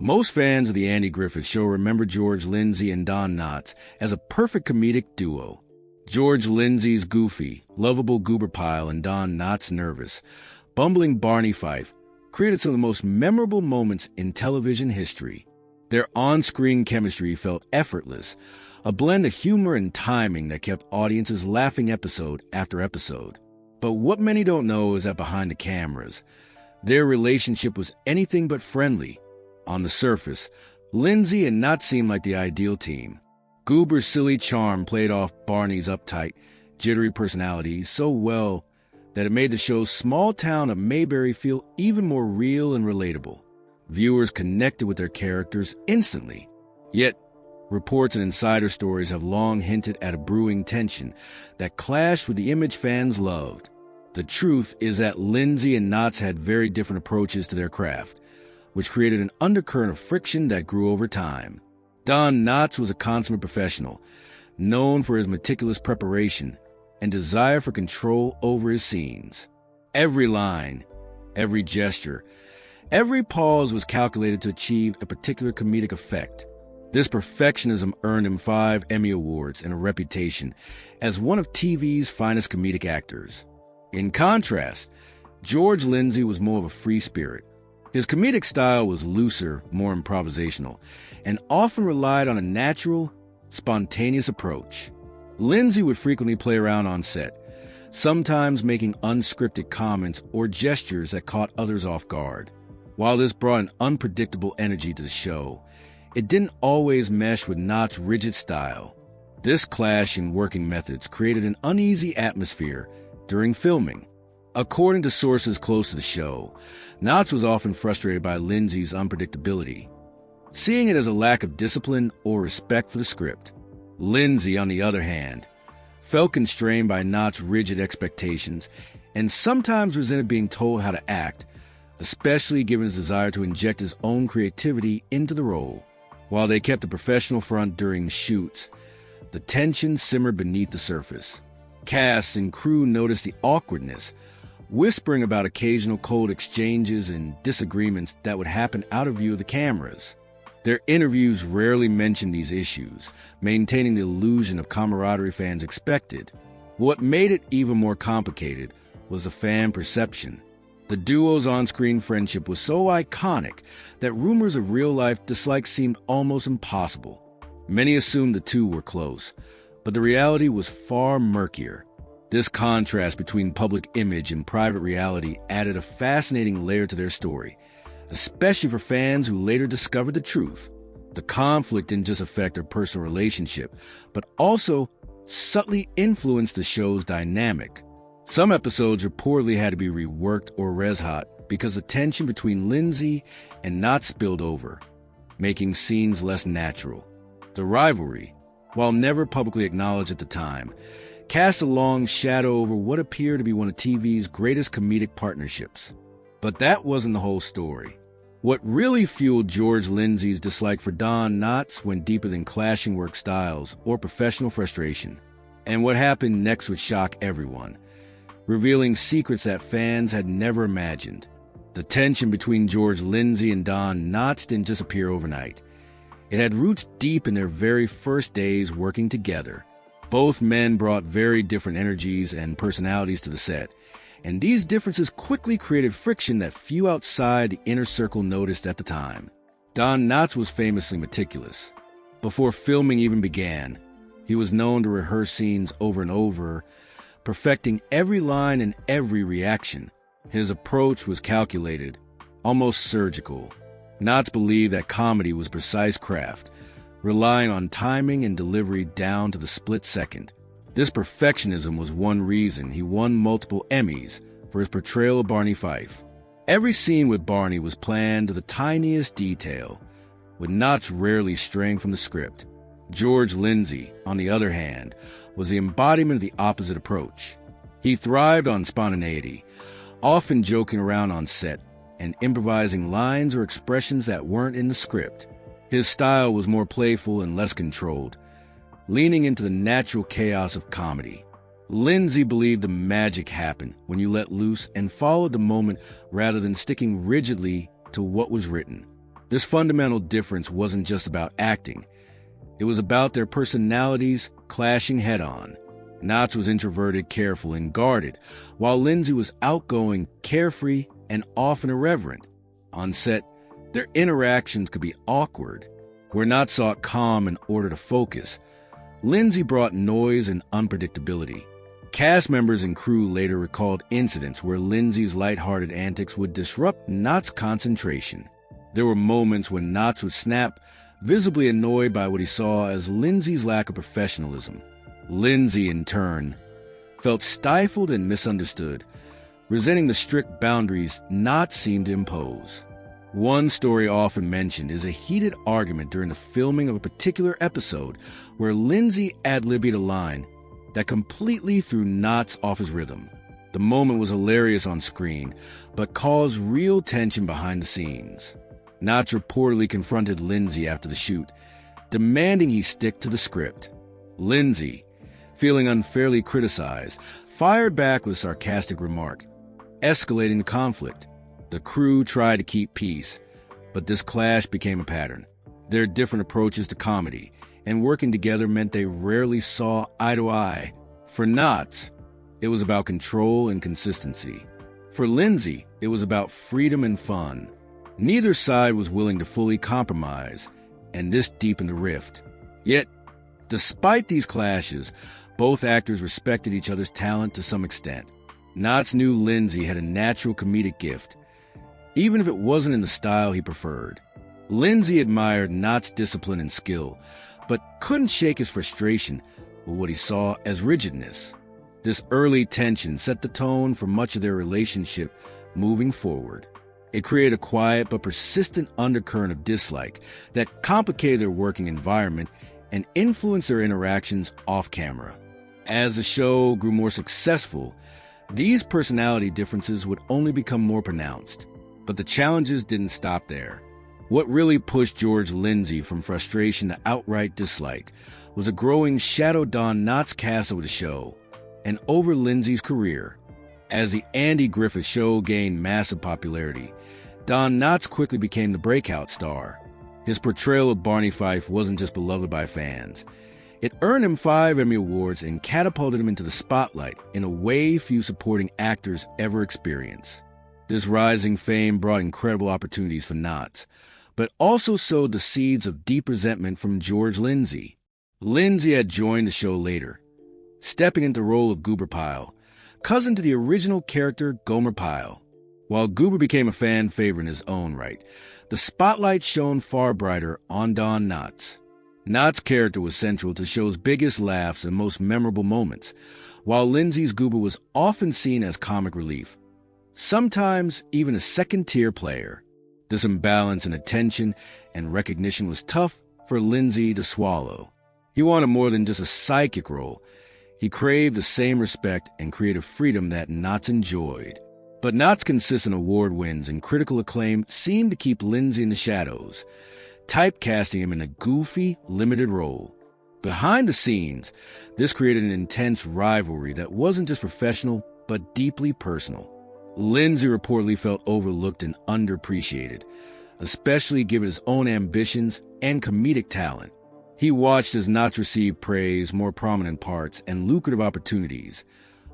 Most fans of the Andy Griffith Show remember George Lindsey and Don Knotts as a perfect comedic duo. George Lindsey's goofy, lovable Goober Pyle and Don Knotts' nervous, bumbling Barney Fife created some of the most memorable moments in television history. Their on-screen chemistry felt effortless, a blend of humor and timing that kept audiences laughing episode after episode. But what many don't know is that behind the cameras, their relationship was anything but friendly. On the surface, Lindsey and Knotts seemed like the ideal team. Goober's silly charm played off Barney's uptight, jittery personality so well that it made the show's small town of Mayberry feel even more real and relatable. Viewers connected with their characters instantly. Yet, reports and insider stories have long hinted at a brewing tension that clashed with the image fans loved. The truth is that Lindsey and Knotts had very different approaches to their craft, which created an undercurrent of friction that grew over time. Don Knotts was a consummate professional, known for his meticulous preparation and desire for control over his scenes. Every line, every gesture, every pause was calculated to achieve a particular comedic effect. This perfectionism earned him 5 Emmy Awards and a reputation as one of TV's finest comedic actors. In contrast, George Lindsey was more of a free spirit. His comedic style was looser, more improvisational, and often relied on a natural, spontaneous approach. Lindsey would frequently play around on set, sometimes making unscripted comments or gestures that caught others off guard. While this brought an unpredictable energy to the show, it didn't always mesh with Knotts' rigid style. This clash in working methods created an uneasy atmosphere during filming. According to sources close to the show, Knotts was often frustrated by Lindsey's unpredictability, seeing it as a lack of discipline or respect for the script. Lindsey, on the other hand, felt constrained by Knotts' rigid expectations and sometimes resented being told how to act, especially given his desire to inject his own creativity into the role. While they kept a professional front during shoots, the tension simmered beneath the surface. Cast and crew noticed the awkwardness, whispering about occasional cold exchanges and disagreements that would happen out of view of the cameras. Their interviews rarely mentioned these issues, maintaining the illusion of camaraderie fans expected. What made it even more complicated was the fan perception. The duo's on-screen friendship was so iconic that rumors of real-life dislikes seemed almost impossible. Many assumed the two were close, but the reality was far murkier. This contrast between public image and private reality added a fascinating layer to their story, especially for fans who later discovered the truth. The conflict didn't just affect their personal relationship, but also subtly influenced the show's dynamic. Some episodes reportedly had to be reworked or res-hot because the tension between Lindsey and Knotts spilled over, making scenes less natural. The rivalry, while never publicly acknowledged at the time, cast a long shadow over what appeared to be one of TV's greatest comedic partnerships. But that wasn't the whole story. What really fueled George Lindsey's dislike for Don Knotts went deeper than clashing work styles or professional frustration. And what happened next would shock everyone, revealing secrets that fans had never imagined. The tension between George Lindsey and Don Knotts didn't just appear overnight. It had roots deep in their very first days working together. Both men brought very different energies and personalities to the set, and these differences quickly created friction that few outside the inner circle noticed at the time. Don Knotts was famously meticulous. Before filming even began, he was known to rehearse scenes over and over, perfecting every line and every reaction. His approach was calculated, almost surgical. Knotts believed that comedy was precise craft, relying on timing and delivery down to the split second. This perfectionism was one reason he won multiple Emmys for his portrayal of Barney Fife. Every scene with Barney was planned to the tiniest detail, with Knotts rarely straying from the script. George Lindsey, on the other hand, was the embodiment of the opposite approach. He thrived on spontaneity, often joking around on set and improvising lines or expressions that weren't in the script. His style was more playful and less controlled, leaning into the natural chaos of comedy. Lindsey believed the magic happened when you let loose and followed the moment rather than sticking rigidly to what was written. This fundamental difference wasn't just about acting. It was about their personalities clashing head-on. Knotts was introverted, careful, and guarded, while Lindsey was outgoing, carefree, and often irreverent. On set, their interactions could be awkward. Where Knotts sought calm and order to focus, Lindsey brought noise and unpredictability. Cast members and crew later recalled incidents where Lindsey's lighthearted antics would disrupt Knotts' concentration. There were moments when Knotts would snap, visibly annoyed by what he saw as Lindsey's lack of professionalism. Lindsey, in turn, felt stifled and misunderstood, resenting the strict boundaries Knotts seemed to impose. One story often mentioned is a heated argument during the filming of a particular episode where Lindsey ad-libbed a line that completely threw Knotts off his rhythm. The moment was hilarious on screen, but caused real tension behind the scenes. Knotts reportedly confronted Lindsey after the shoot, demanding he stick to the script. Lindsey, feeling unfairly criticized, fired back with a sarcastic remark, escalating the conflict. The crew tried to keep peace, but this clash became a pattern. Their different approaches to comedy and working together meant they rarely saw eye to eye. For Knotts, it was about control and consistency. For Lindsey, it was about freedom and fun. Neither side was willing to fully compromise, and this deepened the rift. Yet, despite these clashes, both actors respected each other's talent to some extent. Knotts knew Lindsey had a natural comedic gift, even if it wasn't in the style he preferred. Lindsey admired Knotts' discipline and skill, but couldn't shake his frustration with what he saw as rigidness. This early tension set the tone for much of their relationship moving forward. It created a quiet but persistent undercurrent of dislike that complicated their working environment and influenced their interactions off-camera. As the show grew more successful, these personality differences would only become more pronounced. But the challenges didn't stop there. What really pushed George Lindsey from frustration to outright dislike was a growing shadow Don Knotts cast over the show and over Lindsey's career. As the Andy Griffith Show gained massive popularity, Don Knotts quickly became the breakout star. His portrayal of Barney Fife wasn't just beloved by fans. It earned him 5 Emmy Awards and catapulted him into the spotlight in a way few supporting actors ever experienced. This rising fame brought incredible opportunities for Knotts, but also sowed the seeds of deep resentment from George Lindsey. Lindsey had joined the show later, stepping into the role of Goober Pyle, cousin to the original character Gomer Pyle. While Goober became a fan favorite in his own right, the spotlight shone far brighter on Don Knotts. Knotts' character was central to the show's biggest laughs and most memorable moments, while Lindsey's Goober was often seen as comic relief, sometimes even a second-tier player. This imbalance in attention and recognition was tough for Lindsey to swallow. He wanted more than just a psychic role. He craved the same respect and creative freedom that Knotts enjoyed. But Knotts' consistent award wins and critical acclaim seemed to keep Lindsey in the shadows, typecasting him in a goofy, limited role. Behind the scenes, this created an intense rivalry that wasn't just professional, but deeply personal. Lindsey reportedly felt overlooked and underappreciated, especially given his own ambitions and comedic talent. He watched as Knotts received praise, more prominent parts, and lucrative opportunities,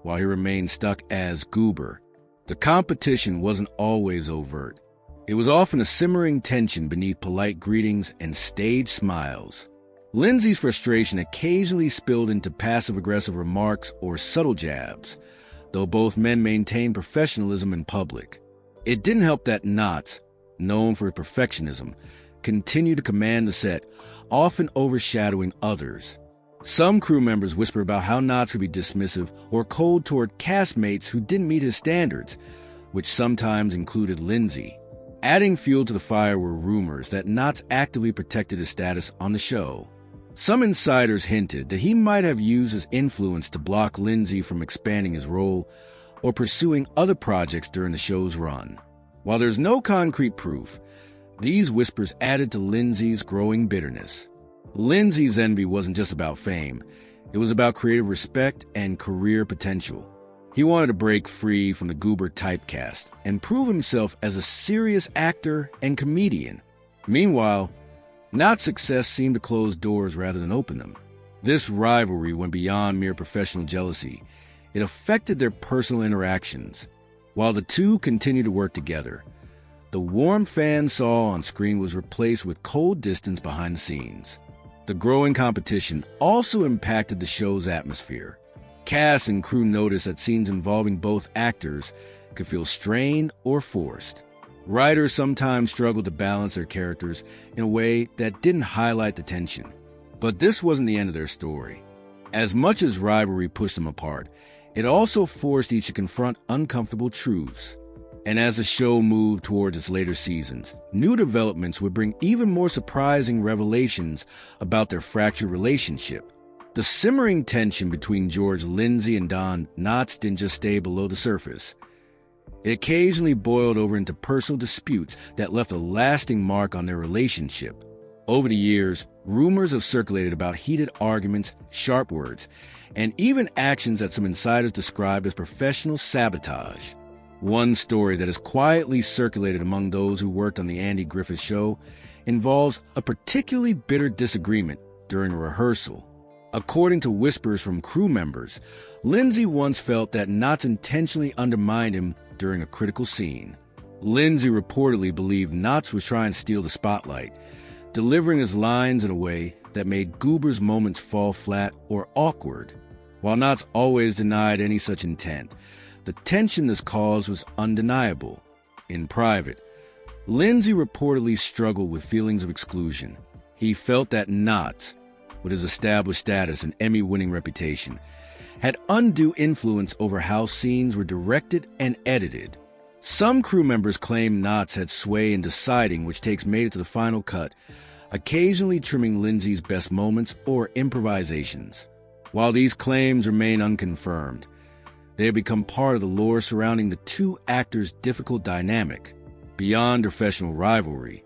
while he remained stuck as Goober. The competition wasn't always overt. It was often a simmering tension beneath polite greetings and staged smiles. Lindsey's frustration occasionally spilled into passive-aggressive remarks or subtle jabs, though both men maintained professionalism in public. It didn't help that Knotts, known for his perfectionism, continued to command the set, often overshadowing others. Some crew members whispered about how Knotts could be dismissive or cold toward castmates who didn't meet his standards, which sometimes included Lindsey. Adding fuel to the fire were rumors that Knotts actively protected his status on the show. Some insiders hinted that he might have used his influence to block Lindsey from expanding his role or pursuing other projects during the show's run. While there's no concrete proof, these whispers added to Lindsey's growing bitterness. Lindsey's envy wasn't just about fame. It was about creative respect and career potential. He wanted to break free from the Goober typecast and prove himself as a serious actor and comedian. Meanwhile, Knott's success seemed to close doors rather than open them. This rivalry went beyond mere professional jealousy. It affected their personal interactions. While the two continued to work together, the warm fans saw on screen was replaced with cold distance behind the scenes. The growing competition also impacted the show's atmosphere. Cast and crew noticed that scenes involving both actors could feel strained or forced. Writers sometimes struggled to balance their characters in a way that didn't highlight the tension. But this wasn't the end of their story. As much as rivalry pushed them apart, it also forced each to confront uncomfortable truths. And as the show moved towards its later seasons, new developments would bring even more surprising revelations about their fractured relationship. The simmering tension between George Lindsey and Don Knotts didn't just stay below the surface. It occasionally boiled over into personal disputes that left a lasting mark on their relationship. Over the years, rumors have circulated about heated arguments, sharp words, and even actions that some insiders described as professional sabotage. One story that has quietly circulated among those who worked on the Andy Griffith Show involves a particularly bitter disagreement during a rehearsal. According to whispers from crew members, Lindsey once felt that Knotts intentionally undermined him during a critical scene. Lindsey reportedly believed Knotts was trying to steal the spotlight, delivering his lines in a way that made Goober's moments fall flat or awkward. While Knotts always denied any such intent, the tension this caused was undeniable. In private, Lindsey reportedly struggled with feelings of exclusion. He felt that Knotts, with his established status and Emmy-winning reputation, had undue influence over how scenes were directed and edited. Some crew members claimed Knotts had sway in deciding which takes made it to the final cut, occasionally trimming Lindsey's best moments or improvisations. While these claims remain unconfirmed, they have become part of the lore surrounding the two actors' difficult dynamic. Beyond professional rivalry,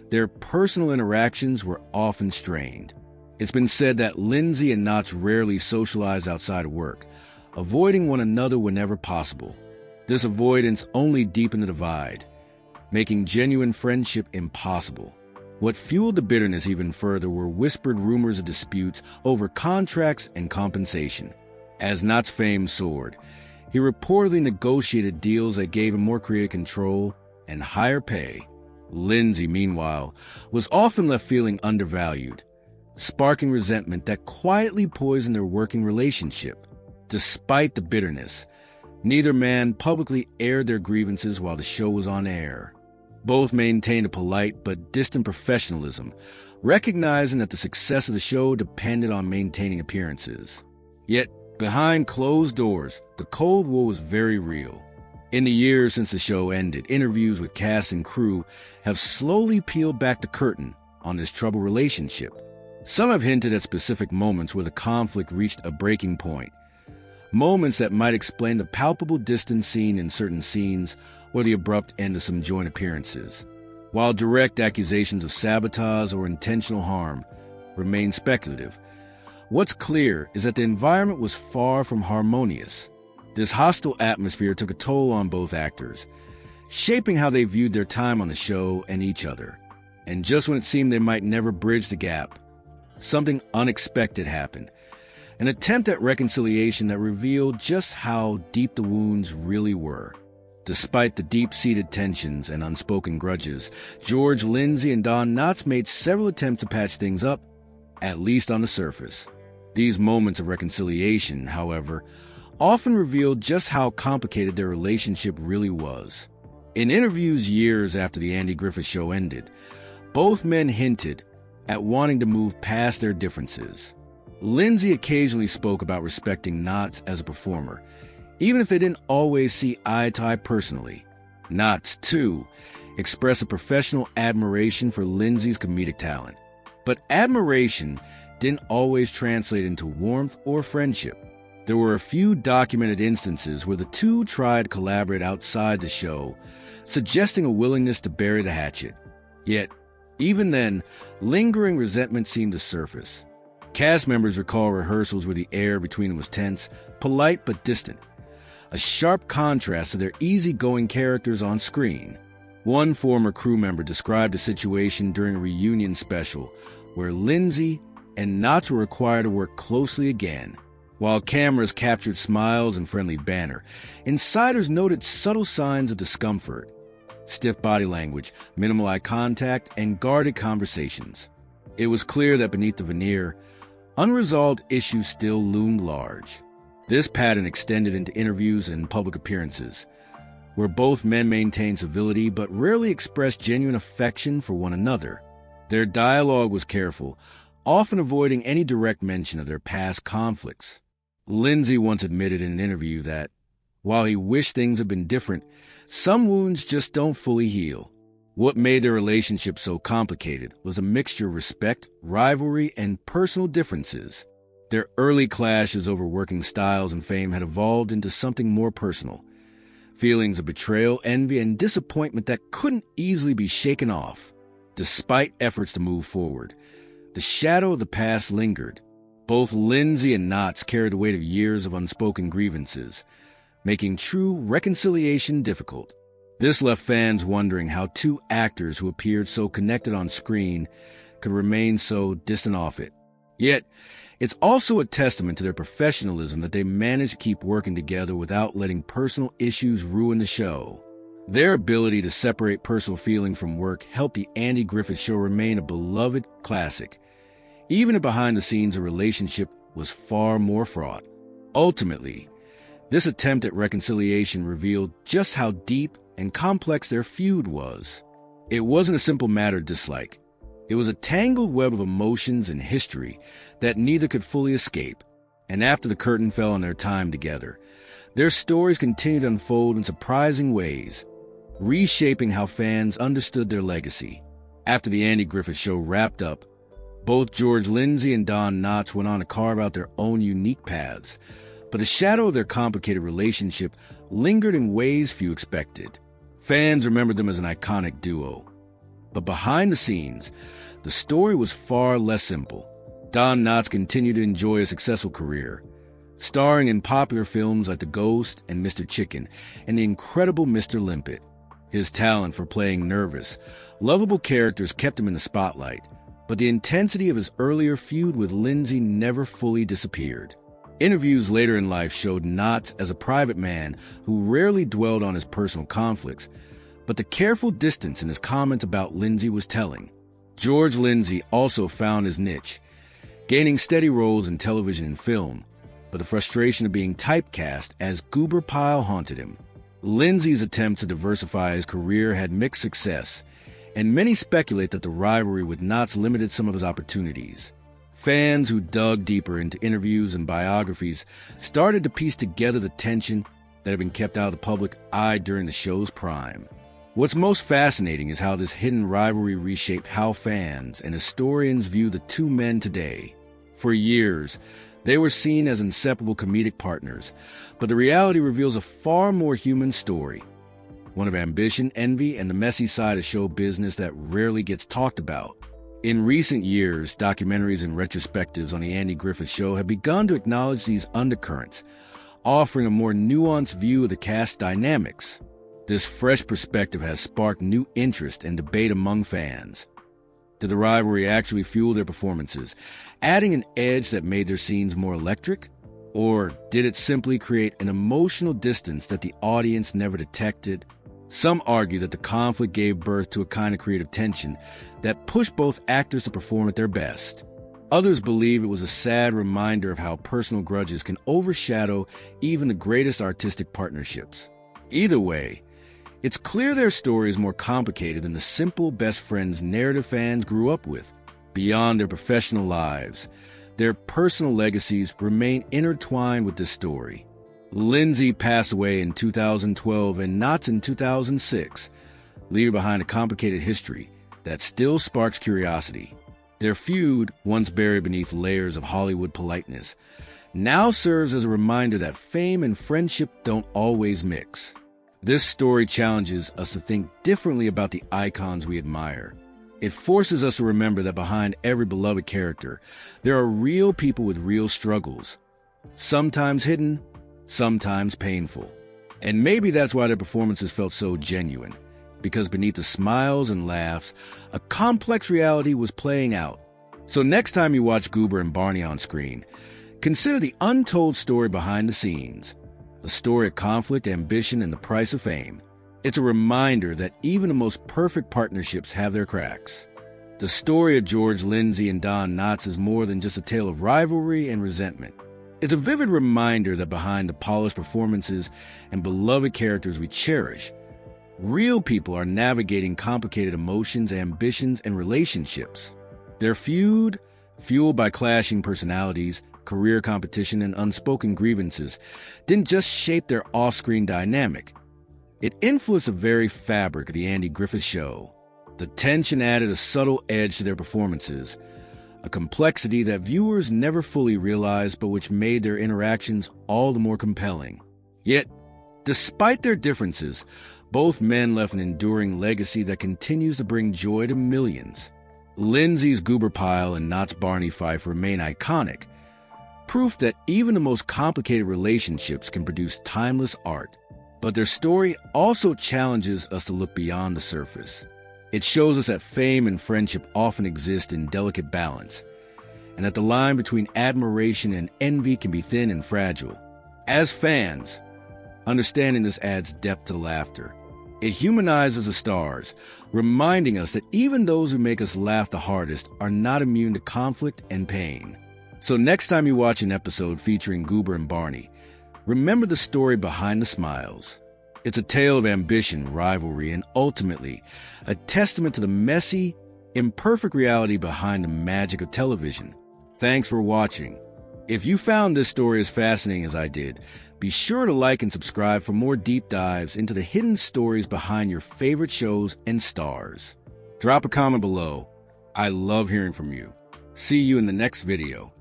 their personal interactions were often strained. It's been said that Lindsey and Knotts rarely socialized outside of work, avoiding one another whenever possible. This avoidance only deepened the divide, making genuine friendship impossible. What fueled the bitterness even further were whispered rumors of disputes over contracts and compensation. As Knotts' fame soared, he reportedly negotiated deals that gave him more creative control and higher pay. Lindsey, meanwhile, was often left feeling undervalued, sparking resentment that quietly poisoned their working relationship. Despite the bitterness, neither man publicly aired their grievances while the show was on air. Both maintained a polite but distant professionalism, recognizing that the success of the show depended on maintaining appearances. Yet, behind closed doors, the Cold War was very real. In the years since the show ended, interviews with cast and crew have slowly peeled back the curtain on this troubled relationship. Some have hinted at specific moments where the conflict reached a breaking point, moments that might explain the palpable distance seen in certain scenes or the abrupt end of some joint appearances. While direct accusations of sabotage or intentional harm remain speculative, what's clear is that the environment was far from harmonious. This hostile atmosphere took a toll on both actors, shaping how they viewed their time on the show and each other. And just when it seemed they might never bridge the gap, something unexpected happened. An attempt at reconciliation that revealed just how deep the wounds really were. Despite the deep-seated tensions and unspoken grudges, George Lindsey and Don Knotts made several attempts to patch things up, at least on the surface. These moments of reconciliation, however, often revealed just how complicated their relationship really was. In interviews years after the Andy Griffith Show ended, both men hinted at wanting to move past their differences. Lindsey occasionally spoke about respecting Knotts as a performer, even if they didn't always see eye to eye personally. Knotts, too, expressed a professional admiration for Lindsey's comedic talent. But admiration didn't always translate into warmth or friendship. There were a few documented instances where the two tried to collaborate outside the show, suggesting a willingness to bury the hatchet. Yet, even then, lingering resentment seemed to surface. Cast members recall rehearsals where the air between them was tense, polite but distant, a sharp contrast to their easygoing characters on screen. One former crew member described a situation during a reunion special where Lindsey and Knotts were required to work closely again. While cameras captured smiles and friendly banter, insiders noted subtle signs of discomfort: stiff body language, minimal eye contact, and guarded conversations. It was clear that beneath the veneer, unresolved issues still loomed large. This pattern extended into interviews and public appearances, where both men maintained civility but rarely expressed genuine affection for one another. Their dialogue was careful, often avoiding any direct mention of their past conflicts. Lindsey once admitted in an interview that, while he wished things had been different, some wounds just don't fully heal. What made their relationship so complicated was a mixture of respect, rivalry, and personal differences. Their early clashes over working styles and fame had evolved into something more personal. Feelings of betrayal, envy, and disappointment that couldn't easily be shaken off. Despite efforts to move forward, the shadow of the past lingered. Both Lindsey and Knotts carried the weight of years of unspoken grievances, making true reconciliation difficult. This left fans wondering how two actors who appeared so connected on screen could remain so distant off it. Yet, it's also a testament to their professionalism that they managed to keep working together without letting personal issues ruin the show. Their ability to separate personal feeling from work helped the Andy Griffith Show remain a beloved classic, even if behind the scenes the relationship was far more fraught. Ultimately, this attempt at reconciliation revealed just how deep and complex their feud was. It wasn't a simple matter of dislike. It was a tangled web of emotions and history that neither could fully escape. And after the curtain fell on their time together, their stories continued to unfold in surprising ways, reshaping how fans understood their legacy. After the Andy Griffith Show wrapped up, both George Lindsey and Don Knotts went on to carve out their own unique paths, but the shadow of their complicated relationship lingered in ways few expected. Fans remembered them as an iconic duo. But behind the scenes, the story was far less simple. Don Knotts continued to enjoy a successful career, starring in popular films like The Ghost and Mr. Chicken and The Incredible Mr. Limpet. His talent for playing nervous, lovable characters kept him in the spotlight, but the intensity of his earlier feud with Lindsey never fully disappeared. Interviews later in life showed Knotts as a private man who rarely dwelled on his personal conflicts, but the careful distance in his comments about Lindsey was telling. George Lindsey also found his niche, gaining steady roles in television and film, but the frustration of being typecast as Goober Pyle haunted him. Lindsey's attempt to diversify his career had mixed success, and many speculate that the rivalry with Knotts limited some of his opportunities. Fans who dug deeper into interviews and biographies started to piece together the tension that had been kept out of the public eye during the show's prime. What's most fascinating is how this hidden rivalry reshaped how fans and historians view the two men today. For years, they were seen as inseparable comedic partners, but the reality reveals a far more human story, one of ambition, envy, and the messy side of show business that rarely gets talked about. In recent years, documentaries and retrospectives on the Andy Griffith Show have begun to acknowledge these undercurrents, offering a more nuanced view of the cast dynamics. This fresh perspective has sparked new interest and debate among fans. Did the rivalry actually fuel their performances, adding an edge that made their scenes more electric? Or did it simply create an emotional distance that the audience never detected? Some argue that the conflict gave birth to a kind of creative tension that pushed both actors to perform at their best. Others believe it was a sad reminder of how personal grudges can overshadow even the greatest artistic partnerships. Either way, it's clear their story is more complicated than the simple best friends narrative fans grew up with. Beyond their professional lives, their personal legacies remain intertwined with this story. Lindsey passed away in 2012 and Knotts in 2006, leaving behind a complicated history that still sparks curiosity. Their feud, once buried beneath layers of Hollywood politeness, now serves as a reminder that fame and friendship don't always mix. This story challenges us to think differently about the icons we admire. It forces us to remember that behind every beloved character, there are real people with real struggles, sometimes hidden, sometimes painful. And maybe that's why their performances felt so genuine, because beneath the smiles and laughs, a complex reality was playing out. So next time you watch Goober and Barney on screen, consider the untold story behind the scenes, a story of conflict, ambition, and the price of fame. It's a reminder that even the most perfect partnerships have their cracks. The story of George Lindsey and Don Knotts is more than just a tale of rivalry and resentment. It's a vivid reminder that behind the polished performances and beloved characters we cherish, real people are navigating complicated emotions, ambitions, and relationships. Their feud, fueled by clashing personalities, career competition, and unspoken grievances, didn't just shape their off-screen dynamic. It influenced the very fabric of the Andy Griffith Show. The tension added a subtle edge to their performances, a complexity that viewers never fully realized but which made their interactions all the more compelling. Yet, despite their differences, both men left an enduring legacy that continues to bring joy to millions. Lindsey's Goober Pyle and Knotts' Barney Fife remain iconic, proof that even the most complicated relationships can produce timeless art. But their story also challenges us to look beyond the surface. It shows us that fame and friendship often exist in delicate balance, and that the line between admiration and envy can be thin and fragile. As fans, understanding this adds depth to the laughter. It humanizes the stars, reminding us that even those who make us laugh the hardest are not immune to conflict and pain. So next time you watch an episode featuring Goober and Barney, remember the story behind the smiles. It's a tale of ambition, rivalry, and ultimately a testament to the messy, imperfect reality behind the magic of television. Thanks for watching. If you found this story as fascinating as I did, be sure to like and subscribe for more deep dives into the hidden stories behind your favorite shows and stars. Drop a comment below. I love hearing from you. See you in the next video.